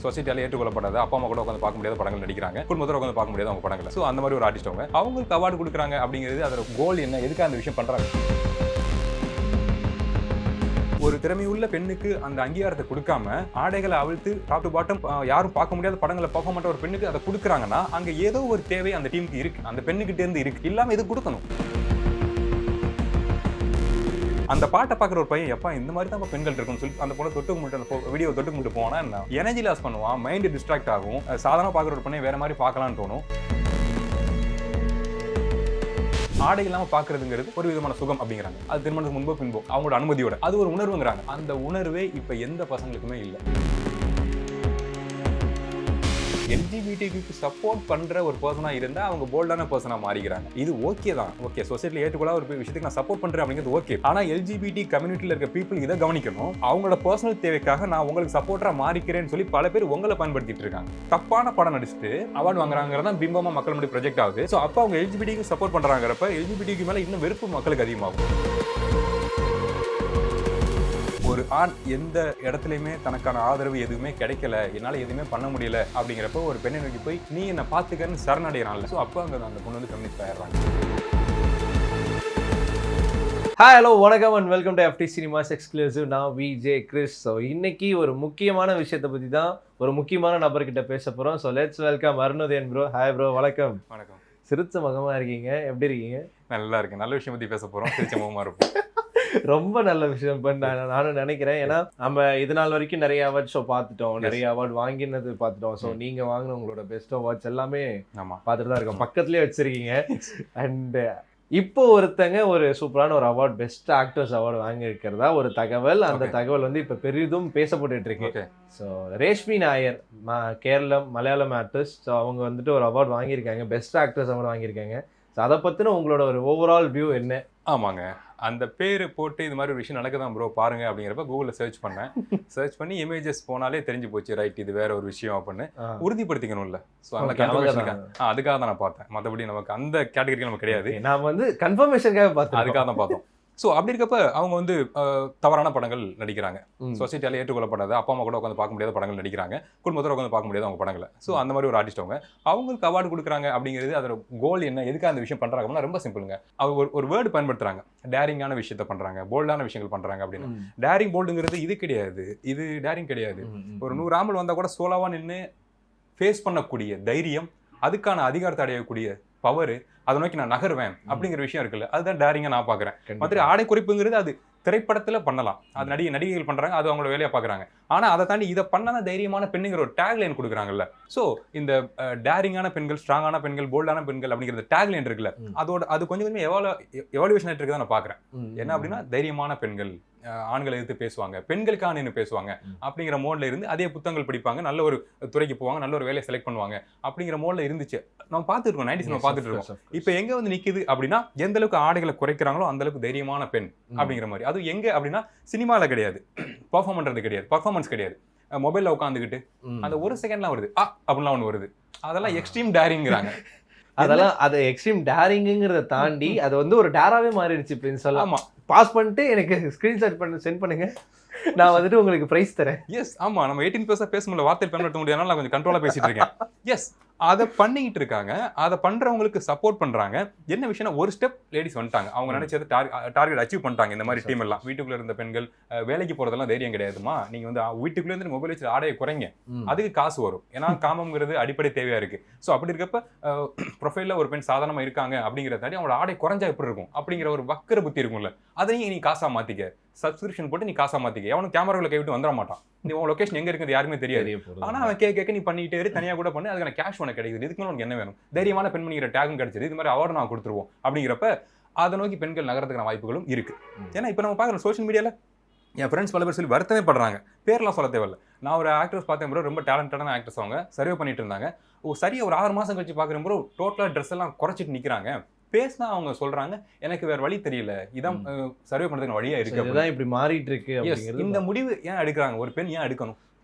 சொசைட்டியால ஏற்றுக்கொள்ளப்படாத அப்பா அம்மா கூட உட்காந்து பார்க்க முடியாத படங்கள் நடிக்கிறாங்க, குடும்பத்தோட உட்காந்து பார்க்க முடியாத அவங்க படங்கள். ஸோ அந்த மாதிரி ஒரு ஆர்டிஸ்ட் அவங்களுக்கு அவார்டு கொடுக்குறாங்க அப்படிங்கிறது அதோட கோல் என்ன, எதுக்கு அந்த விஷயம் பண்றாங்க. ஒரு திறமையுள்ள பெண்ணுக்கு அந்த அங்கீகாரத்தை கொடுக்காம ஆடைகளை அவிழ்த்து டாப் டு பாட்டம் யாரும் பார்க்க முடியாத படங்களை பார்க்க மாட்ட ஒரு பெண்ணுக்கு அதை கொடுக்குறாங்கன்னா அங்க ஏதோ ஒரு தேவை அந்த டீமுக்கு இருக்கு, அந்த பெண்ணுகிட்ட இருந்து இருக்கு, இல்லாம இது கொடுக்கணும். அந்த பாட்டை பார்க்குற ஒரு பையன் எப்பா இந்த மாதிரி தான் பெண்கள் இருக்குன்னு சொல்லி அந்த பொண்ணை தொட்டு கும்பிட்டு அந்த வீடியோ தொட்டு கும்பிட்டு போனா என்ன எனர்ஜி லாஸ் பண்ணுவான், மைண்ட் டிஸ்ட்ராக்ட் ஆகும், சாதாரண பார்க்குற ஒரு பொண்ணை வேற மாதிரி பார்க்கலான்னு தோணும். ஆடை இல்லாம பாக்குறதுங்கிறது ஒரு விதமான சுகம் அப்படிங்கிறாங்க. அது திருமணத்துக்கு முன்போ பின்போ அவங்களோட அனுமதியோட அது ஒரு உணர்வுங்கிறாங்க. அந்த உணர்வே இப்ப எந்த பசங்களுக்குமே இல்லை. எல்ஜிபிடிக்கு சப்போர்ட் பண்ற ஒரு பர்சனா இருந்தா அவங்க போல்டான பர்சனா மாறிக்கிறாங்க. இது ஓகே தான், ஓகே சொசைட்டில ஏற்றுக்கொள்ள ஒரு விஷயத்துக்கு நான் சப்போர்ட் பண்றேன் அப்படிங்கிறது ஓகே. ஆனா எல்ஜிபிடி கம்யூனிட்டில இருக்க பீப்புள் இதை கவனிக்கணும். அவங்களோட பர்சனல் தேவைக்காக நான் உங்களுக்கு சப்போர்ட்டா மாறிக்கிறேன்னு சொல்லி பல பேர் உங்களை பயன்படுத்திட்டு இருக்காங்க. தப்பான படம் நடிச்சுட்டு அவார்டு வாங்குறாங்கிறதா பிம்பமா மக்கள் முன்னாடி ப்ரொஜெக்ட் ஆகுது. ஸோ அப்போ அவங்க எல்ஜிபிடிக்கு சப்போர்ட் பண்றாங்கிறப்ப எல்ஜிபிடிக்கு மேல இன்னும் வெறுப்பு மக்களுக்கு அதிகமாகும். ஒரு ஆண் எந்த இடத்துலையுமே தனக்கான ஆதரவு எதுவுமே கிடைக்கல, என்னால் எதுவுமே பண்ண முடியல அப்படிங்கிறப்ப ஒரு பெண்ணை நோக்கி போய் நீ என்னை பார்த்துக்கன்னு சரணடைகிறான்ல. ஸோ அப்போ அங்கே அந்த பொண்ணு வந்து கம்யூனிஸ்ட் ஆயிடுறாங்க. ஹாய் ஹலோ வணக்கம் and welcome to FT cinemas exclusive. நான் விஜே கிறிஸ். ஸோ இன்னைக்கு ஒரு முக்கியமான விஷயத்தை பற்றி தான் ஒரு முக்கியமான நபர்கிட்ட பேச போகிறோம். So let's welcome Arunudhayan bro. Hi bro, வணக்கம். வணக்கம். சிரிச்ச முகமாக இருக்கீங்க, எப்படி இருக்கீங்க? நல்லா இருக்கு. நல்ல விஷயம் பற்றி பேச போகிறோம், சிரிச்ச முகமாக இருக்கும். ரொம்ப நல்ல விஷயம் நானும் நினைக்கிறேன். ஏன்னா நம்ம இது நாள் வரைக்கும் நிறைய அவார்ட் ஷோ பார்த்துட்டோம், நிறைய அவார்டு வாங்கினது பார்த்துட்டோம். ஸோ நீங்க வாங்கின உங்களோட பெஸ்ட் அவார்ட்ஸ் எல்லாமே பார்த்துட்டு தான் இருக்கோம், பக்கத்துலேயே வச்சிருக்கீங்க. அண்ட் இப்போ ஒருத்தங்க ஒரு சூப்பரான ஒரு அவார்ட், பெஸ்ட் ஆக்டர்ஸ் அவார்டு வாங்கியிருக்கிறதா ஒரு தகவல். அந்த தகவல் வந்து இப்போ பெரிதும் பேசப்பட்டு இருக்கு. So Reshmi Nair, Keralam Malayalam artist. So அவங்க வந்துட்டு ஒரு அவார்டு வாங்கியிருக்காங்க, பெஸ்ட் ஆக்டர்ஸ் அவார்டு வாங்கியிருக்காங்க. ஸோ அதை பற்றின உங்களோட ஒரு ஓவரால் வியூ என்ன? ஆமாங்க, அந்த பேர் போட்டு இது மாதிரி ஒரு விஷயம் நடக்குதான் ப்ரோ பாருங்க அப்படிங்கிறப்ப கூகுளில் சர்ச் பண்ணேன். சர்ச் பண்ணி இமேஜஸ் போனாலே தெரிஞ்சு போச்சு, ரைட் இது வேற ஒரு விஷயம் அப்படின்னு உறுதிப்படுத்திக்கணும்ல. ஸோ அந்த அதுக்காக தான் நான் பார்த்தேன். மற்றபடி நமக்கு அந்த கேட்டகரிக்கு நமக்கு கிடையாது, நான் வந்து கன்ஃபர்மேஷனுக்காக பார்த்தேன், அதுக்காக தான் பார்த்தோம். ஸோ அப்படி இருக்கப்ப அவங்க வந்து தவறான படங்கள் நடிக்கிறாங்க, சொசைட்டியால ஏற்றுக்கொள்ளப்படாத அப்பா அம்மா கூட உட்காந்து பார்க்க முடியாத படங்கள் நடிக்கிறாங்க, குடும்பத்தோட உட்காந்து பார்க்க முடியாத அவங்க படங்களை. ஸோ அந்த மாதிரி ஒரு ஆர்டிஸ்ட் அவங்களுக்கு அவார்டு கொடுக்குறாங்க அப்படிங்கிறது அதோட கோல் என்ன, எதுக்காக அந்த விஷயம் பண்றாங்கன்னா ரொம்ப சிம்பிளுங்க. அவங்க ஒரு வேர்டு பயன்படுத்துறாங்க, டேரிங்கான விஷயத்த பண்றாங்க, போல்டான விஷயங்கள் பண்றாங்க அப்படின்னு. டேரிங் போல்டுங்கிறது இது கிடையாது, இது டேரிங் கிடையாது. ஒரு 100 ஆம்பல் வந்தா கூட சோலாவா நின்று ஃபேஸ் பண்ணக்கூடிய தைரியம், அதுக்கான அதிகாரத்தை அடையக்கூடிய பவர், அதை நோக்கி நான் நகருவேன் அப்படிங்கிற விஷயம் இருக்குல்ல, அதுதான் டேரிங்கா நான் பாக்குறேன். மற்ற ஆடை குறிப்புங்கிறது அது திரைப்படத்துல பண்ணலாம், அது நடிகைகள் பண்றாங்க, அது அவங்களோட வேலையா பாக்குறாங்க. ஆனா அதை தாண்டி இதை பண்ணாத தைரியமான பெண்ணுங்கிற ஒரு டேக்லைன் கொடுக்குறாங்கல்ல. சோ இந்த டேரிங்கான பெண்கள், ஸ்ட்ராங்கான பெண்கள், போல்டான பெண்கள் அப்படிங்கிற டேக்லைன் இருக்குல்ல, அதோட அது கொஞ்சம் கொஞ்சம் எவாலுவேஷன் ஆயிட்டு இருக்குதான் நான் பாக்குறேன். என்ன அப்படின்னா தைரியமான பெண்கள், ஆண்களை எதிர்த்து பேசுவாங்க, பெண்களுக்கான என்ன பேசுவாங்க அப்படிங்கிற மோட்ல இருந்து அதே புத்தகங்கள் படிப்பாங்க, நல்ல ஒரு துறைக்கு போவாங்க, நல்ல ஒரு வேலையை செலக்ட் பண்ணுவாங்க அப்படிங்கிற மோட்ல இருந்துச்சு. நம்ம பார்த்துட்டு இருக்கோம், 90s நம்ம பார்த்துட்டு இருக்கோம். இப்போ எங்க வந்து நிக்குது அப்படின்னா, எந்த அளவுக்கு ஆடைகளை குறைக்கிறாங்களோ அந்த அளவுக்கு தைரியமான பெண் அப்படிங்கிற மாதிரி. அது எங்க அப்படின்னா சினிமால கிடையாது, பெர்ஃபார்ம் பண்றது கிடையாது, பர்ஃபார்மன்ஸ் கிடையாது, மொபைல்ல உட்காந்துக்கிட்டு அந்த ஒரு செகண்ட்லாம் வருது அப்படின்லாம் ஒன்று வருது, அதெல்லாம் எக்ஸ்ட்ரீம் டேரிங்கிறாங்க. அதெல்லாம் அது எக்ஸ்ட்ரீம் டேரிங்கிறத தாண்டி அது வந்து ஒரு டேராவே மாறிடுச்சு அப்படின்னு சொல்லலாம். பாஸ் பண்ணிட்டு எனக்கு ஸ்கிரீன்ஷாட் பண்ணி சென்ட் பண்ணுங்க, நான் வந்துட்டு உங்களுக்கு பிரைஸ் தரேன். எஸ், ஆமா, நம்ம 18+ பேச முடியல, வார்த்தை பயன்படுத்த முடியாதனால நான் கொஞ்சம் கண்ட்ரோலா பேசிட்டு இருக்கேன். எஸ், அதை பண்ணிக்கிட்டு இருக்காங்க, அதை பண்றவங்களுக்கு சப்போர்ட் பண்றாங்க. என்ன விஷயம், ஒரு ஸ்டெப் லேடிஸ் வந்துட்டாங்க, அவங்க நினைச்சது டார்கெட் அச்சீவ் பண்ணிட்டாங்க. இந்த மாதிரி டீம் எல்லாம் வீட்டுக்குள்ள இருந்த பெண்கள் வேலைக்கு போறதெல்லாம் தைரியம் கிடையாதுமா, நீங்க வந்து வீட்டுக்குள்ள இருந்து மொபைல் வச்சு ஆடையை குறைங்க, அதுக்கு காசு வரும், ஏன்னா காமம்ங்கிறது அடிப்படை தேவையா இருக்கு. ஸோ அப்படி இருக்கப்ப ப்ரொஃபைல்ல ஒரு பெண் சாதாரணமா இருக்காங்க அப்படிங்கிறத தாண்டி அவங்களோட ஆடை குறைஞ்சா எப்படி இருக்கும் அப்படிங்கிற ஒரு வக்கர புத்தி இருக்கும்ல, அதையும் நீ காசா மாத்திக்க, சப்ஸ்கிரிப்ஷன் போட்டு நீ காசா மாத்திக்க. அவனுக்கு கேமராவில் கை விட்டு வந்துட மாட்டான், நீ உன் லொகேஷன் எங்க இருக்குது யாருமே தெரியாது. ஆனா அவன் கேட்க நீ பண்ணிட்டே இரு, தனியா கூட பண்ணு, அதுக்கான கேஷ் உனக்கு கிடைக்குது. இதுக்கு மேலே உனக்கு என்ன வேணும், தைரியமான பெண்மணிங்கிற டேகும் கிடைச்சது, இது மாதிரி அவார்டு நான் கொடுத்துருவோம் அப்படிங்கிறப்ப அதை நோக்கி பெண்கள் நகரத்துக்கான வாய்ப்புகளும் இருக்கு. ஏன்னா இப்போ நம்ம பார்க்குற சோஷியல் மீடியால என் ஃப்ரெண்ட்ஸ் பல பேர் சொல்லி வருத்தமே படுறாங்க, பேர்லாம் சொல்ல தேவையில்ல. நான் ஒரு ஆக்டர்ஸ் பார்த்தேன் ப்ரோ, ரொம்ப டேலண்டடான ஆக்டர்ஸ், அவங்க சர்வே பண்ணிட்டு இருந்தாங்க. சரியா ஒரு 6 மாசம் கழிச்சு பார்க்குறேன் ப்ரோ, டோட்டலாக ட்ரெஸ் எல்லாம் குறைச்சிட்டு நிற்கிறாங்க. பேசினா அவங்க சொல்றாங்க எனக்கு வேற வழி தெரியல, இதான் சர்வே பண்றதுக்கு வழியா இருக்கு, இப்படி மாறிட்டு இருக்கு. இந்த முடிவு ஏன் எடுக்கிறாங்க, ஒரு பெண் ஏன் எடுக்கணும்?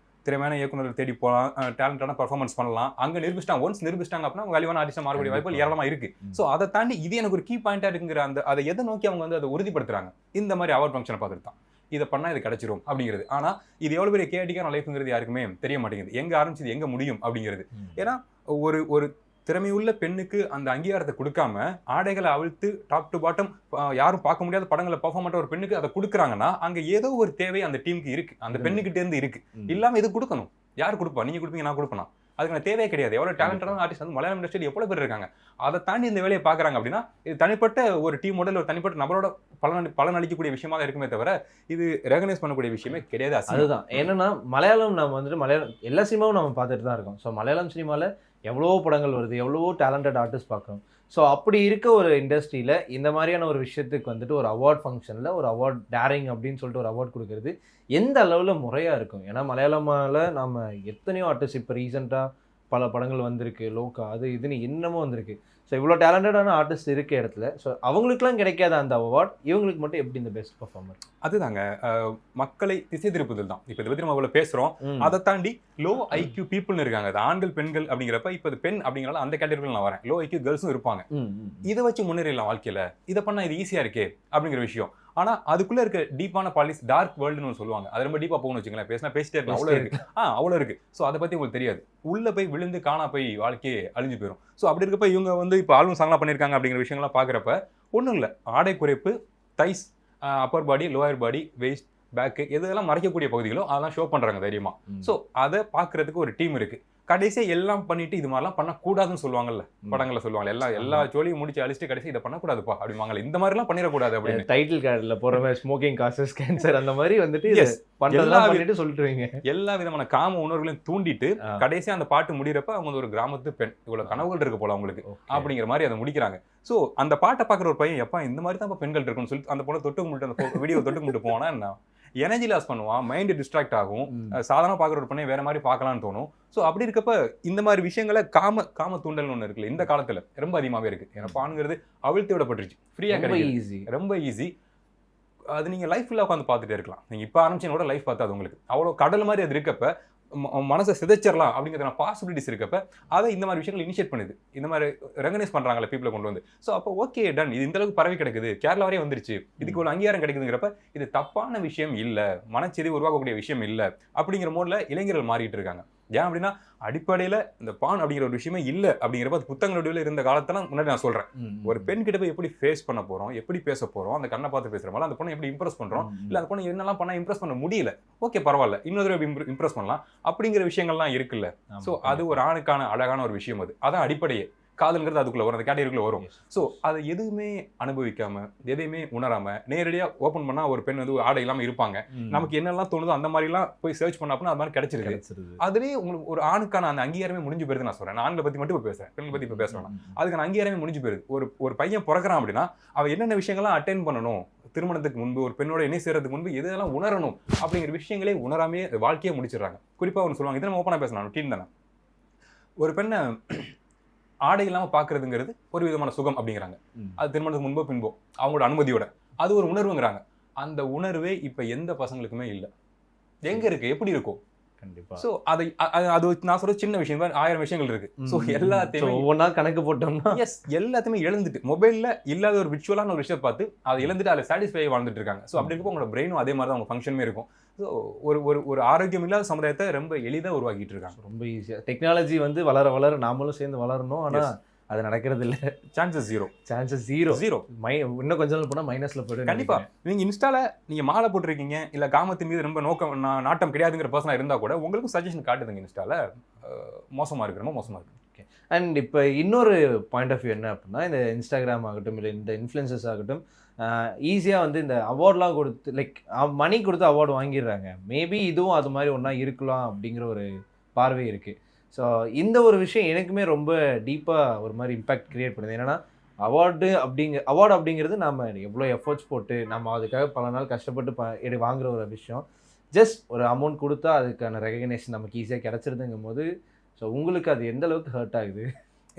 திறமையான இயக்குநர்கள் தேடி போகலாம், டேலண்டான பர்ஃபார்மன்ஸ் பண்ணலாம், அங்கே நிரூபிச்சிட்டாங்க. ஒன்ஸ் நிரூபிச்சிட்டாங்க அப்படின்னா அவங்க வலிவான ஆர்டிஸ்டாக மாறக்கூடிய வாய்ப்புகள் ஏராளமாக இருக்கு. ஸோ அதை தாண்டி இது எனக்கு ஒரு கீ பாயிண்டா இருக்குங்கிற அந்த அதை எதை நோக்கி அவங்க வந்து அதை உறுதிப்படுத்துறாங்க, இந்த மாதிரி அவார்ட் ஃபங்க்ஷனை பார்த்துட்டு தான். இதை பண்ணா இது கிடைச்சிரும் அப்படிங்கிறது. ஆனா இது எவ்வளவு பெரிய கேட்டிக்கான லைஃப்ங்கிறது யாருக்குமே தெரிய மாட்டேங்குது. எங்க ஆரம்பிச்சது எங்க முடியும் அப்படிங்கிறது. ஏன்னா ஒரு ஒரு திறமையுள்ள பெண்ணுக்கு அந்த அங்கீகாரத்தை கொடுக்காம ஆடைகளை அவிழ்த்து டாப் டு பாட்டம் யாரும் பார்க்க முடியாத படங்களை பர்ஃபார்ம் பண்ற ஒரு பெண்ணுக்கு அதை கொடுக்குறாங்கன்னா அங்க ஏதோ ஒரு தேவை அந்த டீமுக்கு இருக்கு, அந்த பெண்ணுகிட்ட இருந்து இருக்கு. இல்லாம இது கொடுக்கணும். யார் கொடுப்பா? நீங்க கொடுப்பீங்க, நான் கொடுப்பேன். அதுக்கான தேவையே கிடையாது. எவ்வளவு டேலண்டான ஆர்டிஸ்ட் வந்து மலையாளம் இண்டஸ்ட்ரியில் எவ்வளவு பேர் இருக்காங்க. அதை தாண்டி இந்த வேலையை பாக்குறாங்க அப்படின்னா இது தனிப்பட்ட ஒரு டீமோட ஒரு தனிப்பட்ட நபரோட பலன் அளிக்கக்கூடிய விஷயமா தான் இருக்குமே தவிர இது ரெகனைஸ் பண்ணக்கூடிய விஷயமே கிடையாது. அதுதான் என்னன்னா மலையாளம் நம்ம வந்துட்டு மலையாளம் எல்லா சினிமாவும் நம்ம பார்த்துட்டு தான் இருக்கோம். ஸோ மலையாளம் சினிமாவில் எவ்வளவோ படங்கள் வருது, எவ்வளவோ டேலண்டட் ஆர்டிஸ்ட் பார்க்குறோம். ஸோ அப்படி இருக்க ஒரு இண்டஸ்ட்ரியில் இந்த மாதிரியான ஒரு விஷயத்துக்கு வந்துட்டு ஒரு அவார்ட் ஃபங்க்ஷனில் ஒரு அவார்ட் டேரிங் அப்படின்னு சொல்லிட்டு ஒரு அவார்ட் கொடுக்கறது எந்த அளவில் முறையாக இருக்கும்? ஏன்னா மலையாளமால் நம்ம எத்தனையோ ஆர்டிஸ்ட் இப்போ ரீசெண்டாக பல படங்கள் வந்திருக்கு, லோக்கா அது இதுன்னு இன்னமும் வந்திருக்கு. ஸோ இவ்வளோ டேலண்டடான ஆர்டிஸ்ட் இருக்க இடத்துல ஸோ அவங்களுக்குலாம் கிடைக்காத அந்த அவார்ட் இவங்களுக்கு மட்டும் எப்படி இந்த பெஸ்ட் பர்ஃபார்மர்? அதுதாங்க மக்களை திசை திருப்புதல் தான். இப்போ இதை பற்றி நம்ம இவ்வளோ பேசுகிறோம். அதை தாண்டி லோ ஐக்யூ பீப்புள்னு இருக்காங்க. அது ஆண்கள் பெண்கள் அப்படிங்கிறப்ப இப்போ இது பெண் அப்படிங்கிறனால அந்த கேட்டகரியில் நான் வரேன். லோ ஐக்யூ கேர்ள்ஸும் இருப்பாங்க. இதை வச்சு முன்னேறலாம் வாழ்க்கையில். இதை பண்ணால் இது ஈஸியாக இருக்கே அப்படிங்கிற விஷயம். ஆனா அதுக்குள்ள இருக்க டீப்பான பாலிஸ் டார்க் வேர்ல்டுன்னு சொல்லுவாங்க. அது ரொம்ப டீப்பா போகணும்னு வச்சுங்களேன். பேசிட்டே இருக்கு, அவ்வளோ இருக்கு. அவ்வளோ இருக்கு. ஸோ அதை பத்தி உங்களுக்கு தெரியாது. உள்ள போய் விழுந்து காணா போய் வாழ்க்கையே அழிஞ்சு போயிடும். ஸோ அப்படி இருக்கப்ப இவங்க வந்து இப்போ ஆல்பம் சாங்லாம் பண்ணியிருக்காங்க அப்படிங்கிற விஷயங்கள்லாம் பார்க்குறப்ப ஒன்றும் இல்லை, ஆடை குறைப்பு, தைஸ், அப்பர் பாடி, லோயர் பாடி, வெயிஸ்ட், பேக்கு எதெல்லாம் மறைக்கக்கூடிய பகுதிகளும் அதெல்லாம் ஷோ பண்றாங்க தைரியமா. ஸோ அதை பார்க்கறதுக்கு ஒரு டீம் இருக்கு. கடைசியா எல்லாம் பண்ணிட்டு இது மாதிரிலாம் பண்ணக்கூடாதுன்னு சொல்லுவாங்கல்ல, படங்கள்ல சொல்லுவாங்க. எல்லா ஜோலியும் முடிச்சு அழிச்சிட்டு கடைசி இதை பண்ணக்கூடாதுப்பா அப்படிவாங்கல்ல. இந்த மாதிரிலாம் பண்ணிடக்கூடாது அப்படின்னு டைட்டில் கார்டில் போற ஸ்மோக்கிங் காசஸ் கேன்சர் அந்த மாதிரி வந்துட்டு பண்ணிட்டு சொல்லிட்டுருவீங்க. எல்லா விதமான காம உணர்வுகளையும் தூண்டிட்டு கடைசியா அந்த பாட்டு முடிகிறப்ப அவங்க ஒரு கிராமத்து பெண், இவ்வளவு கனவுகள் இருக்கு போல அவங்களுக்கு அப்படிங்கிற மாதிரி அதை முடிக்கிறாங்க. ஸோ அந்த பாட்டை பார்க்குற ஒரு பையன் எப்பா இந்த மாதிரி தான் பெண்கள் இருக்குன்னு சொல்லி அந்த பொண்ணை தொட்டு முட்டு அந்த வீடியோ தொட்டு முட்டு போனா என்ன எனர்ஜி லாஸ் பண்ணுவான், மைண்ட் டிஸ்ட்ராக்ட் ஆகும், சாதாரண பார்க்குற ஒரு பண்ணி வேற மாதிரி பார்க்கலாம்னு தோணும். ஸோ அப்படி இருக்கப்ப இந்த மாதிரி விஷயங்களை காம தூண்டல்னு ஒன்று இருக்குல்ல, இந்த காலத்துல ரொம்ப அதிகமாகவே இருக்கு. ஏன்னா பானுங்கிறது அவிழ்த்து விடப்பட்டுருச்சு, ஃப்ரீயா கிடையாது, ரொம்ப ஈஸி. அது நீங்க லைஃப்ல உட்காந்து பார்த்துட்டே இருக்கலாம். நீங்க இப்போ ஆரம்பிச்சீங்களோட லைஃப் பார்த்தாது உங்களுக்கு அவ்வளோ கடல் மாதிரி அது இருக்கப்ப மனசை சிதைச்சிடலாம் அப்படிங்கிற பாசிபிலிட்டிஸ் இருக்கப்ப அதை இந்த மாதிரி விஷயங்கள் இனிஷியேட் பண்ணுது. இந்த மாதிரி ரெகனைஸ் பண்றாங்கல்ல பீப்புளை கொண்டு வந்து. ஸோ அப்போ ஓகே டன், இது இந்த அளவுக்கு பரவி கிடைக்குது, கேரளா வரையே வந்துருச்சு, இதுக்கு ஒரு அங்கீகாரம் கிடைக்குதுங்கிறப்ப இது தப்பான விஷயம் இல்லை, மனச்செதி உருவாக்கக்கூடிய விஷயம் இல்லை அப்படிங்கிற மோட்ல இளைஞர்கள் மாறிட்டு இருக்காங்க. ஏன் அப்படின்னா அடிப்படையில இந்த பான் அப்படிங்கிற ஒரு விஷயமே இல்லை அப்படிங்கிறப்ப அது புத்தகங்களோட இருந்த காலத்தெல்லாம் முன்னாடி நான் சொல்றேன். ஒரு பெண் கிட்ட போய் எப்படி ஃபேஸ் பண்ண போறோம், எப்படி பேச போறோம், அந்த கண்ணை பார்த்து பேசுறோம், அந்த பொண்ணை எப்படி இம்ப்ரெஸ் பண்றோம், இல்ல அந்த பொண்ணை என்னெல்லாம் பண்ணா இம்ப்ரெஸ் பண்ண முடியல, ஓகே பரவாயில்ல இன்னொரு இம்ப்ரெஸ் பண்ணலாம் அப்படிங்கிற விஷயங்கள்லாம் இருக்குல்ல. ஸோ அது ஒரு ஆணுக்கான அழகான ஒரு விஷயம். அதான் அடிப்படையே. காதல்ங்கிறது அதுக்குள்ள வரும், அந்த கேட்டகரிக்குள்ள வரும். ஸோ அதை எதுவுமே அனுபவிக்காம எதையுமே உணராம நேரடியா ஓப்பன் பண்ணா ஒரு பெண் வந்து ஆடை இல்லாம இருப்பாங்க. நமக்கு என்னெல்லாம் தோணுதோ அந்த மாதிரி எல்லாம் போய் சர்ச் பண்ண அப்படின்னா அது மாதிரி கிடைச்சிருக்கு. அதுலேயே உங்களுக்கு ஒரு ஆணுக்கான அந்த அங்கீகாரமே முடிஞ்சு போயிருது. நான் சொல்றேன், ஆண்களை பத்தி மட்டும் இப்போ பேசுறேன், பெண்களை பத்தி இப்போ பேசுறேன். அதுக்கான அங்கீகாரமே முடிஞ்சு போயிருது. ஒரு பையன் பிறக்கிறான் அப்படின்னா அவ என்னென்ன விஷயங்கள்லாம் அட்டென்ட் பண்ணணும், திருமணத்துக்கு முன்பு ஒரு பெண்ணோட இணை சேர்றதுக்கு முன்பு எதெல்லாம் உணரணும் அப்படிங்கிற விஷயங்களே உணராமே வாழ்க்கையை முடிச்சிடுறாங்க. குறிப்பா ஒன்று சொல்லுவாங்க, இதை நம்ம ஓப்பனா பேசலாம், டீம் தானே. ஒரு பெண்ணை ஆடை இல்லாம பாக்குறதுங்கிறது ஒரு விதமான சுகம் அப்படிங்கிறாங்க. அது திருமணத்துக்கு முன்போ பின்போ அவங்களோட அனுமதியோட அது ஒரு உணர்வுங்கிறாங்க. அந்த உணர்வே இப்ப எந்த பசங்களுக்குமே இல்லை. எங்க இருக்கு, எப்படி இருக்கும்? கண்டிப்பா. சோ அது நான் சொல்ற சின்ன விஷயம் 1000 விஷயங்கள் இருக்கு. சோ எல்லாத்தையுமே ஒவ்வொன்னா கணக்கு போட்டோம்னா எஸ் எல்லாத்தையுமே இழந்துட்டு மொபைல்ல இல்லாத ஒரு விர்ச்சுவலான ஒரு விஷயத்தை பார்த்து அதை இழந்துட்டு அதில் சாட்டிஸ்ஃபை வாழ்ந்துட்டு இருக்காங்க. ஸோ அப்படி இருக்கப்போ உங்களோட பிரெயினும் அதே மாதிரி தான் உங்க ஃபங்க்ஷனுமே இருக்கும். ஸோ ஒரு ஆரோக்கியம் இல்லாத சமுதாயத்தை ரொம்ப எளிதாக உருவாக்கிட்டு இருக்காங்க. ரொம்ப ஈஸியாக டெக்னாலஜி வந்து வளர நாமளும் சேர்ந்து வளரணும். ஆனால் அது நடக்கிறது இல்லை. Chances zero. இன்னும் கொஞ்ச நாள் போனால் மைனஸ்ல போயிடும். கண்டிப்பா நீங்க இன்ஸ்டால நீங்க மாலை போட்டிருக்கீங்க இல்ல காமத்தின் மீது ரொம்ப நாட்டம் கிடையாதுங்கிற பர்சனா இருந்தா கூட உங்களுக்கும் சஜஷன் காட்டுதுங்க இன்ஸ்டால மோசமா இருக்கு. அண்ட் இப்போ இன்னொரு பாயிண்ட் ஆஃப் வியூ என்ன அப்படின்னா, இந்த இன்ஸ்டாகிராம் ஆகட்டும் இல்லை இந்த இன்ஃப்ளூயன்சர்ஸ் ஆகட்டும் ஈஸியாக வந்து இந்த அவார்ட்லாம் கொடுத்து லைக் மணி கொடுத்து அவார்டு வாங்கிடுறாங்க. மேபி இதுவும் அது மாதிரி ஒன்றா இருக்கலாம் அப்படிங்கிற ஒரு பார்வை இருக்குது. ஸோ இந்த ஒரு விஷயம் எனக்குமே ரொம்ப டீப்பாக ஒரு மாதிரி இம்பேக்ட் க்ரியேட் பண்ணுது. என்னென்னா அவார்டு அப்படிங்கிறது நம்ம எவ்வளோ எஃபர்ட்ஸ் போட்டு நம்ம அதுக்காக பல நாள் கஷ்டப்பட்டு வாங்குகிற ஒரு விஷயம். ஜஸ்ட் ஒரு அமௌண்ட் கொடுத்தா அதுக்கான ரெகக்னேஷன் நமக்கு ஈஸியாக கிடச்சிருதுங்கும் போது ஸோ உங்களுக்கு அது எந்த அளவுக்கு ஹர்ட் ஆகுது?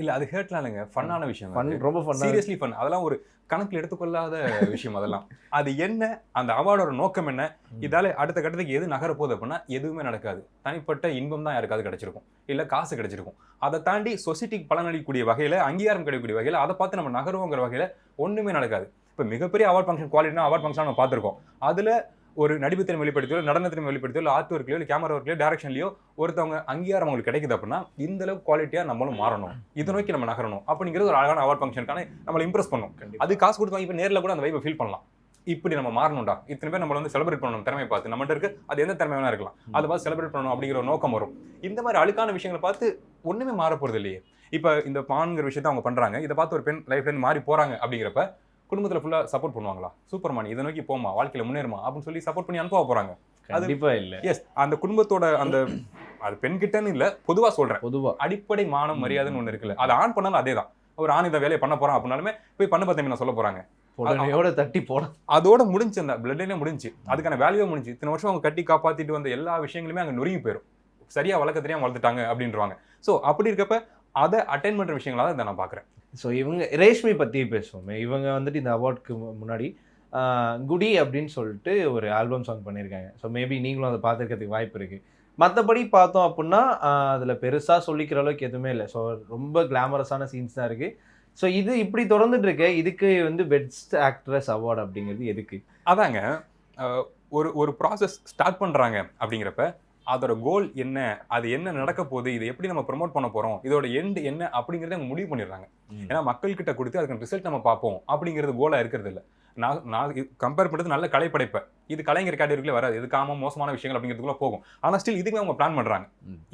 இல்லை அது ஹர்ட்லாம் இல்லைங்க, ஃபன்னான விஷயம். ரொம்ப ஃபன், சீரியஸ்லி ஃபன். அதெல்லாம் ஒரு கணக்கில் எடுத்துக்கொள்ளாத விஷயம். அதெல்லாம் அது என்ன, அந்த அவார்டோட நோக்கம் என்ன, இதால அடுத்த கட்டத்துக்கு எது நகர போகுது அப்படின்னா எதுவுமே நடக்காது. தனிப்பட்ட இன்பம் தான் யாருக்காவது கிடைச்சிருக்கும், இல்லை காசு கிடைச்சிருக்கும். அதை தாண்டி சொசைட்டிக்கு பலனளிக்கக்கூடிய வகையில் அங்கீகாரம் கிடைக்கக்கூடிய வகையில் அதை பார்த்து நம்ம நகருவோங்கிற வகையில் ஒன்றுமே நடக்காது. இப்போ மிகப்பெரிய அவார்ட் ஃபங்க்ஷன் குவாலிட்டினா அவார்ட் ஃபங்க்ஷன் நம்ம பார்த்துருக்கோம். அதில் ஒரு நடிப்புத்திறன் வெளிப்படுத்தியோ நடனத்திறன் வெளிப்படுத்தியோ இல்லை ஆர்ட் ஒர்க்லையோ இல்லை கேமரா ஒர்க்லையோ டைரக்ஷன்லையோ ஒருத்தவங்க அங்கீகாரம் அவங்களுக்கு கிடைக்குது அப்படின்னா இந்த அளவுக்கு குவாலிட்டியா நம்மளும் மாறணும், இதை நோக்கி நம்ம நகரணும் அப்படிங்கிறது ஒரு அழகான அவார்ட் ஃபங்க்ஷனுக்கான நம்மளை இம்ப்ரெஸ் பண்ணும். அது காசு கொடுத்து வாங்கி நேரில் கூட அந்த வைப்பை ஃபீல் பண்ணலாம். இப்படி நம்ம மாறணும்டா, இத்தனை பேர் நம்மள வந்து செலிப்ரேட் பண்ணணும், திறமை பார்த்து நம்மகிட்ட இருக்கு, அது எந்த திறமை வேணா இருக்கலாம், அதை பார்த்து செலிப்ரேட் பண்ணணும் அப்படிங்கிற ஒரு நோக்கம் வரும். இந்த மாதிரி அழுக்கான விஷயங்களை பார்த்து ஒண்ணுமே மாற போறது இல்லையே. இப்ப இந்த பான்ங்கிற விஷயத்த அவங்க பண்றாங்க, இதை பார்த்து ஒரு பெண் லைஃப்ல இருந்து மாறி போறாங்க அப்படிங்கிறப்ப குடும்பத்துல ஃபுல்லா சப்போர்ட் பண்ணுவாங்களா? சூப்பர்மான் இதை நோக்கி போமா, வாழ்க்கையில முன்னேறுமா அப்படின்னு சொல்லி சப்போர்ட் பண்ணி அனுப்ப போறாங்க? கண்டிப்பா இல்ல. எஸ், அந்த குடும்பத்தோட அந்த அது பெண் கிட்டன்னு இல்ல, பொதுவா சொல்றேன், பொதுவா அடிப்படை மானம் மரியாதைன்னு ஒண்ணு இருக்குல்ல, அதை ஆன் பண்ணாலும் அதேதான். ஒரு ஆண் இதை வேலையை பண்ண போறான் அப்படின்னாலுமே போய் பண்ண பார்த்தேன் நான் சொல்ல போறாங்க, தட்டி போட அதோட முடிஞ்சு, அந்த பிளட்லேயே முடிஞ்சு, அதுக்கான வேல்யூவே முடிஞ்சு. இத்தனை வருஷம் அவங்க கட்டி காப்பாத்திட்டு வந்த எல்லா விஷயங்களுமே அங்க நொறுங்கி போயிடும். சரியா வளர்க்க தெரியாம வளர்த்துட்டாங்க அப்படின்றாங்க. ஸோ அப்படி இருக்கப்ப அதை அட்டைன் பண்ற விஷயங்களா தான் நான் பாக்குறேன். ஸோ இவங்க ரேஷ்மி பத்தி பேசுவோமே, இவங்க வந்துட்டு இந்த அவார்டுக்கு முன்னாடி குடி அப்படின்னு சொல்லிட்டு ஒரு ஆல்பம் சாங் பண்ணியிருக்காங்க. ஸோ மேபி நீங்களும் அதை பார்த்துருக்கிறதுக்கு வாய்ப்பு இருக்கு. மற்றபடி பார்த்தோம் அப்படின்னா அதில் பெருசாக சொல்லிக்கிற அளவுக்கு எதுவுமே இல்லை. ஸோ ரொம்ப கிளாமரஸான சீன்ஸ் தான் இருக்குது. ஸோ இது இப்படி தொடர்ந்துட்டு இருக்கு, இதுக்கு வந்து பெஸ்ட் ஆக்ட்ரஸ் அவார்டு அப்படிங்கிறது எதுக்கு? அதாங்க, ஒரு ப்ராசஸ் ஸ்டார்ட் பண்ணுறாங்க அப்படிங்கிறப்ப அதோட கோல் என்ன, அது என்ன நடக்க போகுது, இதை எப்படி நம்ம ப்ரொமோட் பண்ண போகிறோம், இதோட எண்டு என்ன அப்படிங்கிறத அவங்க முடிவு பண்ணிடுறாங்க. ஏன்னா மக்கள்கிட்ட கொடுத்து அதுக்கு ரிசல்ட் நம்ம பார்ப்போம் அப்படிங்கிறது கோலாக இருக்கிறது இல்லை. நான் கம்பேர் பண்ணுறது நல்ல கலைப்படைப்பை, இது கலைஞர் கேட்டகரிக்குள்ளே வராது, இது காம மோசமான விஷயங்கள் அப்படிங்கிறதுக்குள்ள போகும். ஆனால் ஸ்டில் இதுக்கு அவங்க பிளான் பண்ணுறாங்க,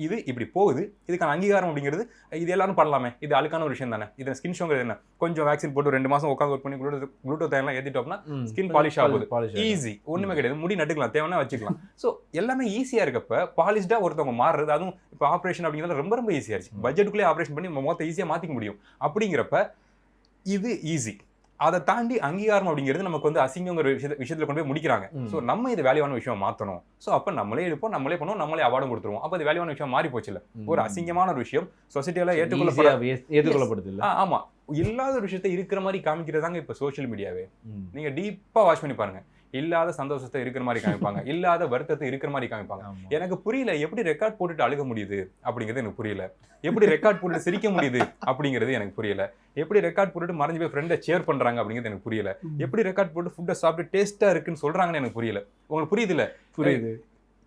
இது இப்படி போகுது, இதுக்கான அங்கீகாரம் அப்படிங்கிறது இது எல்லாரும் பண்ணலாமே, இது அழுக்கான ஒரு விஷயம் தானே, இது ஸ்கின் ஷோங்கிறது என்ன, கொஞ்சம் வேக்சின் போட்டு 2 மாதம் உட்காந்து ஒர்க் பண்ணி க்ளூட்டோத் எல்லாம் ஏற்றிட்டோம்னா ஸ்கின் பாலிஷ் ஆகுது, ஈஸி, ஒன்றுமே கிடையாது, முடி நட்டுக்கலாம், தேவைன்னா வச்சுக்கலாம். ஸோ எல்லாமே ஈஸியாக இருக்கப்ப பாலிஷ்டாக ஒருத்தவங்க மாறுறது, அதுவும் இப்போ ஆப்ரேஷன் அப்படிங்கிறது ரொம்ப ரொம்ப ஈஸியாக இருந்துச்சு. பட்ஜெட்டுக்குள்ளே ஆப்ரேஷன் பண்ணி மொத்தம் ஈஸியாக மாற்றிக்க முடியும். அப்படிங்கிறப்ப இது ஈஸி. அதை தாண்டி அங்கீகாரம் அப்படிங்கிறது நமக்கு வந்து அசிங்கங்கிற விஷயத்துல கொண்டு போய் முடிக்கிறாங்க. ஸோ நம்ம இது வேல்யூவான விஷயம் மாற்றணும். ஸோ அப்போ நம்மளே எடுப்போம், நம்மளே பண்ணுவோம், நம்மளே அவார்டும் கொடுத்துருவோம். அப்போ அது வேல்யூவான விஷயம் மாறி போச்சு இல்லை, ஒரு அசிங்கமான ஒரு விஷயம் சொசைட்டியால ஏற்றுக்கொள்ளப்படுது இல்லை. ஆமா, இல்லாத ஒரு விஷயத்த இருக்கிற மாதிரி காமிக்கிறதாங்க இப்போ சோஷியல் மீடியாவே. நீங்க டீப்பா வாட்ச் பண்ணி பாருங்க, இல்லாத சந்தோஷத்தை இருக்கிற மாதிரி காமிப்பாங்க, இல்லாத வருத்தத்தை இருக்கிற மாதிரி காமிப்பாங்க. எனக்கு புரியல, எப்படி ரெக்கார்ட் போட்டுட்டு அழுக முடியுது அப்படிங்கிறது எனக்கு புரியல, எப்படி ரெக்கார்ட் போட்டுட்டு சிரிக்க முடியுது அப்படிங்கிறது எனக்கு புரியல, எப்படி ரெக்கார்ட் போட்டுட்டு மறைஞ்சு போய் ஃப்ரெண்டை ஷேர் பண்றாங்க அப்படிங்கிறது எனக்கு புரியல, எப்படி ரெக்கார்ட் போட்டு ஃபுட்டை சாப்பிட்டு டேஸ்டா இருக்குன்னு சொல்றாங்கன்னு எனக்கு புரியல. உங்களுக்கு புரியுது இல்ல? புரியுது.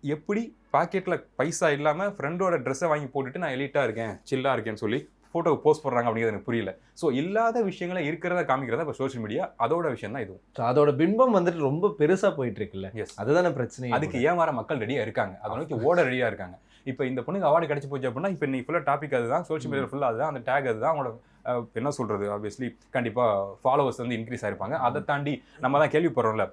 எப்படி பாக்கெட்ல பைசா இல்லாம ஃப்ரெண்டோட ட்ரெஸ்ஸை வாங்கி போட்டுட்டு நான் எலிட்டா இருக்கேன், சில்லா இருக்கேன்னு சொல்லி போட்டோ போஸ்ட் பண்றாங்க அப்படிங்கிறது எனக்கு புரியல. ஸோ இல்லாத விஷயங்களை இருக்கிறத காமிக்கிறதா இப்போ சோஷியல் மீடியா, அதோட விஷயம் தான் இதுவும். அதோட பிம்பம் வந்துட்டு ரொம்ப பெருசா போயிட்டு இருக்குல்ல. அதுதானே பிரச்சனை. அதுக்கு ஏன் வர மக்கள் ரெடியா இருக்காங்க, அதை நோக்கி ஓட ரெடியா இருக்காங்க. இப்போ இந்த பொண்ணுக்கு அவார்டு கிடைச்சி போச்சு அப்படின்னா இப்போ நீ ஃபுல்லாக டாபிக் அதுதான், சோஷியல் மீடியா ஃபுல்லாக அதுதான், அந்த டேக் அதுதான், அவங்களோட என்ன சொல்றது, ஆப்வியஸ்லி கண்டிப்பாக ஃபாலோவர்ஸ் வந்து இன்க்ரீஸ் ஆயிருப்பாங்க. அதை தாண்டி நம்ம தான் கேள்விப்படுறோம்ல,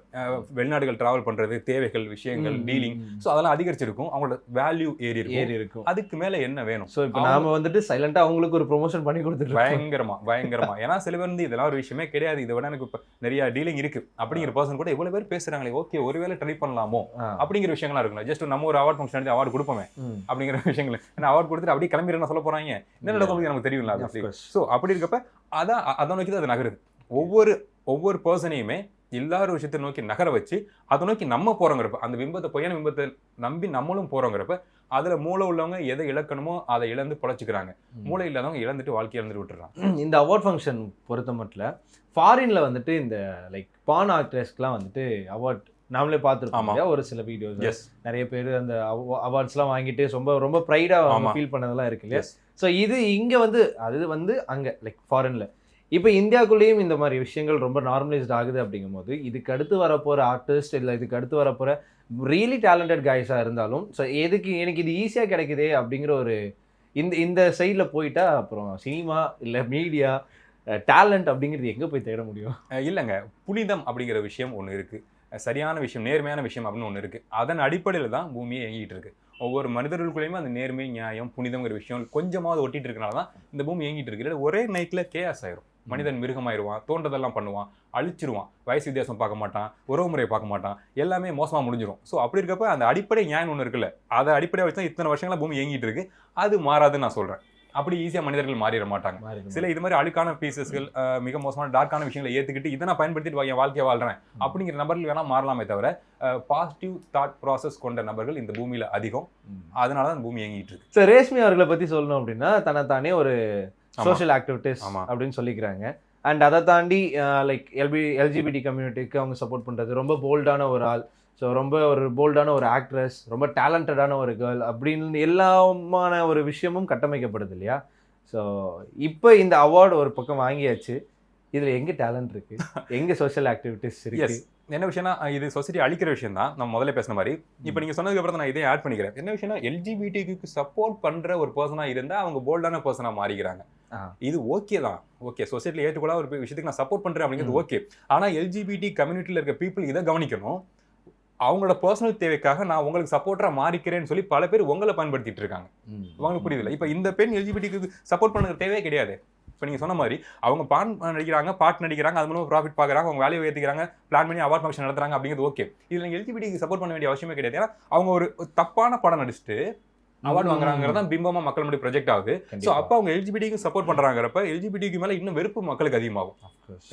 வெளிநாடுகள் டிராவல் பண்றது, தேவைகள், விஷயங்கள், டீலிங், ஸோ அதெல்லாம் அதிகரிச்சிருக்கும், அவங்களோட வேல்யூ ஏறி இருக்கும். அதுக்கு மேல என்ன வேணும்? ஸோ இப்போ நாம வந்துட்டு சைலண்டா அவங்களுக்கு ஒரு ப்ரொமோஷன் பண்ணி கொடுத்துட்டு பயங்கரமா. ஏன்னா சில பேர் வந்து இதெல்லாம் ஒரு விஷயமே கிடையாது, இதை விட எனக்கு இப்போ நிறைய டீலிங் இருக்கு அப்படிங்கிற பர்சன் கூட இவ்வளவு பேர் பேசுறாங்களே, ஓகே ஒருவேளை ட்ரை பண்ணலாமோ அப்படிங்கிற விஷயங்களா இருக்குல்ல. ஜஸ்ட் நம்ம ஒரு அவார்ட் ஃபங்க்ஷன் அவார்டு கொடுப்போமே அப்படிங்கிற விஷயங்கள், ஏன்னா அவார்டு கொடுத்துட்டு அப்படியே கிளம்பிடுறேன் சொல்ல போறாங்க, என்ன நடக்கும் நமக்கு தெரியும்ல. ஸோ அப்படி இருக்கப்ப அதை நோக்கி அது நகருது. ஒவ்வொரு பர்சனையுமே எல்லாரும் விஷயத்தை நோக்கி நகர வச்சு அதை நோக்கி நம்ம போறோங்கிறப்ப, அந்த பிம்பத்தை, பொய்யான பிம்பத்தை நம்பி நம்மளும் போறோங்கிறப்ப, அதுல மூளை உள்ளவங்க எதை இழக்கணுமோ அதை இழந்து பொழைச்சிக்கிறாங்க, மூளை இல்லாதவங்க இழந்துட்டு வாழ்க்கை இழந்துட்டு விட்டுறாங்க. இந்த அவார்ட் ஃபங்க்ஷன் பொறுத்த மட்டும் ஃபாரின்ல வந்துட்டு இந்த லைக் பான் ஆக்ட்ரஸ்க்குலாம் வந்துட்டு அவார்ட் நாமளே பார்த்துருக்கோம் ஒரு சில வீடியோஸ், நிறைய பேர் அந்த அவார்ட்ஸ்லாம் வாங்கிட்டு ரொம்ப ரொம்ப ப்ரைடா ஃபீல் பண்ணதெல்லாம் இருக்கு இல்லையா. ஸோ இது இங்க வந்து அது வந்து அங்க லைக் ஃபாரின்ல, இப்போ இந்தியாவுக்குள்ளேயும் இந்த மாதிரி விஷயங்கள் ரொம்ப நார்மலைஸ்ட் ஆகுது. அப்படிங்கும்போது இதுக்கு அடுத்து வரப்போற ஆர்டிஸ்ட் இல்லை இதுக்கு அடுத்து வரப்போற ரியலி டேலண்டட் கைஸா இருந்தாலும், ஸோ எதுக்கு எனக்கு இது ஈஸியா கிடைக்குதே அப்படிங்கிற ஒரு இந்த சைட்ல போயிட்டா அப்புறம் சினிமா இல்லை மீடியா டேலண்ட் அப்படிங்கிறது எங்க போய் தேட முடியும்? இல்லைங்க, புனிதம் அப்படிங்கிற விஷயம் ஒன்று இருக்கு, சரியான விஷயம், நேர்மையான விஷயம் அப்படின்னு ஒன்று இருக்கு. அதன் அடிப்படையில் தான் பூமியை இயங்கிட்டு இருக்கு. ஒவ்வொரு மனிதர்களுக்குள்ளேயுமே அந்த நேர்மை, நியாயம், புனிதங்கிற விஷயம் கொஞ்சமாவது ஒட்டிட்டு இருக்கனால தான் இந்த பூமி இயங்கிட்டு இருக்கு. ஒரே நைட்ல கேஸ் ஆயிரும், மனிதன் மிருகமாயிருவான், தோன்றதெல்லாம் பண்ணுவான், அழிச்சிருவான், வயசு வித்தியாசம் பார்க்க மாட்டான், உறவு முறையை பார்க்க மாட்டான், எல்லாமே மோசமா முடிஞ்சிடும். ஸோ அப்படி இருக்கப்ப அந்த அடிப்படை நியாயம் ஒன்று இருக்குல்ல, அதை அடிப்படையாக வச்சு தான் இத்தனை வருஷங்களா பூமி இயங்கிட்டு இருக்கு. அது மாறாதுன்னு நான் சொல்றேன். அப்படி ஈஸியா மனிதர்கள் மாறிட மாட்டாங்க. சில இது மாதிரி அழுக்கான பீசஸ்கள், மிக மோசமான டார்க்கான விஷயங்களை ஏத்துக்கிட்டு இதை நான் பயன்படுத்திட்டு என் வாழ்க்கையை வாழ்றேன் அப்படிங்கிற நபர்கள் வேணா மாறலாமே தவிர, பாசிட்டிவ் தாட் ப்ராசஸ் கொண்ட நபர்கள் இந்த பூமியில அதிகம். அதனாலதான் பூமி இயங்கிட்டு இருக்கு. சார், ரேஷ்மி அவர்களை பத்தி சொல்லணும் அப்படின்னா தன்னைத்தானே ஒரு சோஷியல் ஆக்டிவிட்டிஸ் அப்படின்னு சொல்லிக்கிறாங்க. அண்ட் அதை தாண்டி லைக் எல்ஜிபிடி கம்யூனிட்டிக்கு அவங்க சப்போர்ட் பண்றது, ரொம்ப போல்டான ஒரு ஆள், ஸோ ரொம்ப ஒரு போல்டான ஒரு ஆக்ட்ரஸ், ரொம்ப டேலண்டடான ஒரு கேர்ள் அப்படின்னு எல்லாமான ஒரு விஷயமும் கட்டமைக்கப்படுது இல்லையா? ஸோ இப்போ இந்த அவார்டு ஒரு பக்கம் வாங்கியாச்சு, இதில் எங்கே டேலண்ட் இருக்கு, எங்கே சோஷியல் ஆக்டிவிட்டிஸ் இருக்கு? என்ன விஷயம்னா இது சொசைட்டி அழிக்கிற விஷயம் தான். நம்ம முதல்ல பேசின மாதிரி இப்போ நீங்க சொன்னதுக்கு அப்புறம் நான் இதே ஆட் பண்ணிக்கிறேன். என்ன விஷயம்னா எல்ஜிபிடிக்கு சப்போர்ட் பண்ற ஒரு பர்சனா இருந்தா அவங்க போல்டான பர்சனா மாறிக்கிறாங்க. இது ஓகே தான், ஓகே சொசைட்டில ஏற்றுக்கொள்ள ஒரு விஷயத்துக்கு நான் சப்போர்ட் பண்றேன் அப்படிங்கிறது ஓகே. ஆனா எல்ஜிபிடி கம்யூனிட்டில இருக்க பீப்புள் இதை கவனிக்கணும். அவங்களோட பர்சனல் தேவைக்காக நான் உங்களுக்கு சப்போர்ட்டரா மாறிக்கிறேன்னு சொல்லி பல பேர் உங்களை பயன்படுத்திட்டு இருக்காங்க. உங்களுக்கு புரியுதுல? இப்போ இந்த பெண் எல்ஜிபிடிக்கு சப்போர்ட் பண்ணுற தேவையே கிடையாது. இப்போ நீங்கள் சொன்ன மாதிரி அவங்க நடிக்கிறாங்க, பாட்டு நடிக்கிறாங்க, அது மூலமாக ப்ராஃபிட் பார்க்குறாங்க, அவங்க வேலையை ஏற்றிக்கிறாங்க, பிளான் பண்ணி அவார்ட் ஃபங்க்ஷன் நடத்துறாங்க அப்படிங்கிறது ஓகே. இதில் நீங்கள் எல்ஜிபிடிக்கு சப்போர்ட் பண்ண வேண்டிய அவசியமே கிடையாது. ஏன்னா அவங்க ஒரு தப்பான படம் நடிச்சுட்டு அவார்டு வாங்குறாங்கிறது தான் பிம்பமா மக்கள் முன்னாடி ப்ரொஜெக்ட் ஆகுது. ஸோ அப்போ அவங்க எல்ஜிபிடிக்கு சப்போர்ட் பண்ணுறாங்கிறப்ப எல்ஜிபிடிக்கு மேலே இன்னும் வெறுப்பு மக்களுக்கு அதிகமாகும்,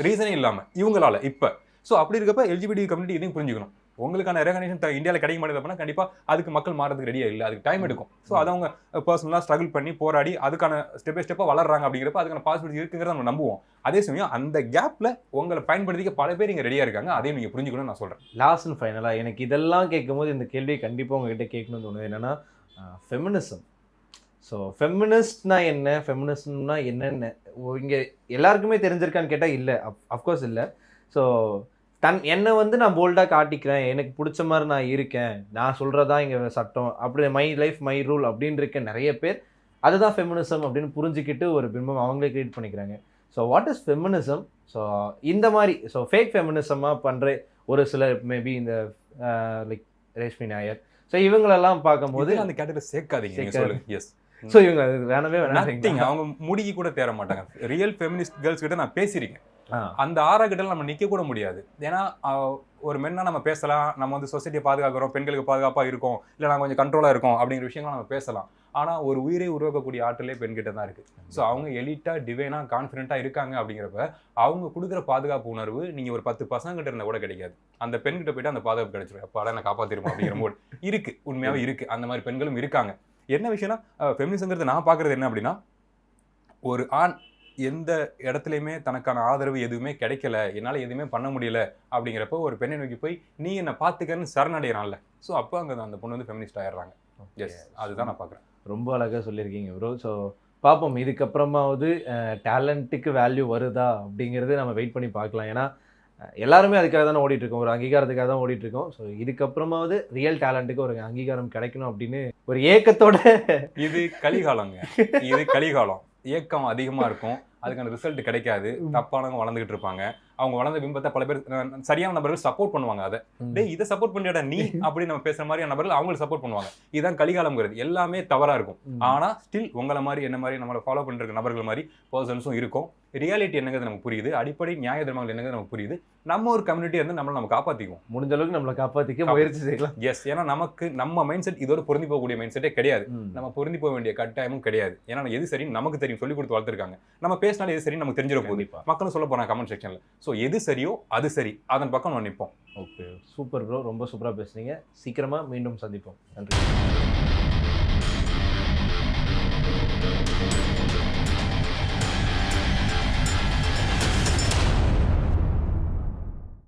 ரீசனே இல்லாமல் இவங்களால. இப்போ ஸோ அப்படி இருக்கப்ப எல்ஜிபிடி கம்யூனிட்டி இதையும் புரிஞ்சுக்கணும். உங்களுக்கான ரெகக்னேஷன் இந்தியாவில் கிடைக்க மாட்டேது அப்படின்னா கண்டிப்பாக அதுக்கு மக்கள் மாறதுக்கு ரெடியாக இல்லை, அதுக்கு டைம் எடுக்கும். ஸோ அதை அவங்க பர்சனலாக ஸ்ட்ரகிள் பண்ணி போராடி அதுக்கான ஸ்டெப் பை ஸ்டெப்பாக வளர்றாங்க அப்படிங்கிறப்ப அதுக்கான பாசிபிலிட்டி இருக்குங்கிறத நம்ம நம்புவோம். அதே சமயம் அந்த கேப்பில் உங்களை பயன்படுத்திக்க பல பேர் இங்கே ரெடியாக இருக்காங்க, அதையும் நீங்கள் புரிஞ்சுக்கணும்னு நான் சொல்கிறேன். லாஸ்ட் அண்ட் ஃபைனலாக எனக்கு இதெல்லாம் கேட்கும்போது இந்த கேள்வியை கண்டிப்பாக உங்ககிட்ட கேட்கணும்னு தோணுது. என்னென்னா ஃபெமினிசம். ஸோ ஃபெமினிஸ்ட்னா என்ன, ஃபெமினிசம்னா என்னென்ன இங்கே எல்லாருக்குமே தெரிஞ்சிருக்கான்னு கேட்டால் இல்லை, அஃப்கோர்ஸ் இல்லை. ஸோ என்னை வந்து நான் போல்டாக காட்டிக்கிறேன், எனக்கு பிடிச்ச மாதிரி நான் இருக்கேன், நான் சொல்கிறதா இங்கே சட்டம், அப்படி மை லைஃப் மை ரூல் அப்படின்னு இருக்க நிறைய பேர் அதுதான் ஃபெமினிசம் அப்படின்னு புரிஞ்சுக்கிட்டு ஒரு பிம்பம் அவங்களே கிரியேட் பண்ணிக்கிறாங்க. So what is feminism? So இந்த மாதிரி ஃபேக் ஃபெமினிசமாக பண்ணுற ஒரு சிலர் மேபி இந்த லைக் ரேஷ்மி நாயர், ஸோ இவங்களெல்லாம் பார்க்கும்போது அந்த கேட்டகரி சேர்க்காதீங்க. சொல்லுங்க. எஸ். ஸோ இவங்க வேணவே வேணாம், அவங்க முடிக்க கூட தேர மாட்டாங்க. ரியல் ஃபெமினிஸ்ட் கேர்ள்ஸ் கிட்ட நான் பேசியிருக்கேன், அந்த ஆறாகிட்ட நம்ம நிற்க கூட முடியாது. ஏன்னா ஒரு மென்னா நம்ம பேசலாம், நம்ம வந்து சொசைட்டியை பாதுகாக்கிறோம், பெண்களுக்கு பாதுகாப்பாக இருக்கும், இல்லை நாங்கள் கொஞ்சம் கண்ட்ரோலாக இருக்கும் அப்படிங்கிற விஷயங்கள் நம்ம பேசலாம். ஆனால் ஒரு உயிரை உருவாக்கக்கூடிய ஆற்றலே பெண்கிட்ட தான் இருக்குது. ஸோ அவங்க எலிட்டாக டிவைனாக கான்ஃபிடென்ட்டாக இருக்காங்க அப்படிங்கிறப்ப அவங்க கொடுக்குற பாதுகாப்பு உணர்வு நீங்கள் ஒரு 10 பசங்கிட்ட இருந்தால் கூட கிடைக்காது. அந்த பெண்கிட்ட போய்ட்டு அந்த பாதுகாப்பு கிடைச்சிடும், அப்பாடா நான் காப்பாற்றிருப்போம் அப்படிங்கிற போது இருக்குது, உண்மையாகவே இருக்குது. அந்த மாதிரி பெண்களும் இருக்காங்க. என்ன விஷயம்னா ஃபெமினிசங்கிறது நான் பார்க்குறது என்ன அப்படின்னா, ஒரு ஆண் எந்த இடத்துலையுமே தனக்கான ஆதரவு எதுவுமே கிடைக்கல, என்னால் எதுவுமே பண்ண முடியல அப்படிங்கிறப்போ ஒரு பெண்ணை நோக்கி போய் நீ என்னை பார்த்துக்கன்னு சரணடைகிறான்ல, ஸோ அப்போ அங்கே அந்த பொண்ணு வந்து ஃபெமினிஸ்ட் ஆயிடுறாங்க. எஸ், அதுதான் நான் பார்க்குறேன். ரொம்ப அழகாக சொல்லியிருக்கீங்க ப்ரோ. ஸோ பார்ப்போம், இதுக்கப்புறமாவது டேலண்ட்டுக்கு வேல்யூ வருதா அப்படிங்கிறது நம்ம வெயிட் பண்ணி பார்க்கலாம். ஏன்னா எல்லாருமே அதுக்காக தானே ஓடிட்டுருக்கோம், ஒரு அங்கீகாரத்துக்காக தான் ஓடிட்டுருக்கோம். ஸோ இதுக்கப்புறமாவது ரியல் டேலண்ட்டுக்கு ஒரு அங்கீகாரம் கிடைக்கணும் அப்படின்னு ஒரு ஏக்கத்தோட. இது கலிகாலங்க, இது கலிகாலம். ஏக்கம் அதிகமாக இருக்கும், அதுக்கான ரிசல்ட் கிடைக்காது, தப்பானவங்க வளர்ந்துகிட்டு இருப்பாங்க. அவங்க வளர்ந்த பிம்பத்தை பல பேர் சரியான நபர்கள் சப்போர்ட் பண்ணுவாங்க. அதை இதை சப்போர்ட் பண்ணிட நீ அப்படின்னு நம்ம பேசுற மாதிரியான நபர்கள் அவங்களுக்கு சப்போர்ட் பண்ணுவாங்க. இதுதான் கலிகாலம்ங்கிறது. எல்லாமே தவறா இருக்கும். ஆனா ஸ்டில் உங்களை மாதிரி என்ன மாதிரி நம்மளை ஃபாலோ பண்ணிருக்க நபர்கள் மாதிரி பர்சன்ஸும் இருக்கும். ரியாலிட்டி என்னங்கிறது நமக்கு புரியுது, அடிப்படை நியாய தர்மங்கள் என்னங்கிறது நமக்கு புரியுது. நம்ம ஒரு கம்யூனிட்டி வந்து நம்ம காப்பாற்றிக்குவோம், முடிஞ்ச அளவுக்கு நம்மளை காப்பாற்றிக்க முயற்சி செய்யலாம். எஸ், ஏன்னா நமக்கு நம்ம மைண்ட் செட் இதோட பொருந்தி போகக்கூடிய மைண்ட் செட்டே கிடையாது, நம்ம பொருந்தி போக வேண்டிய கட்டாயமும் கிடையாது. ஏன்னா எது சரின்னு நமக்கு தெரியும், சொல்லி கொடுத்து வளர்த்துருக்காங்க. நம்ம பேசினாலும் எது சரின்னு நமக்கு தெரிஞ்சிட போகுது, மக்களும் சொல்ல போறாங்க கமெண்ட் செக்ஷன்ல. ஸோ எது சரியோ அது சரி, அதன் பக்கம் நம்ம நிற்போம். ஓகே, சூப்பர் ப்ரோ, ரொம்ப சூப்பராக பேசுனீங்க. சீக்கிரமா மீண்டும் சந்திப்போம். நன்றி.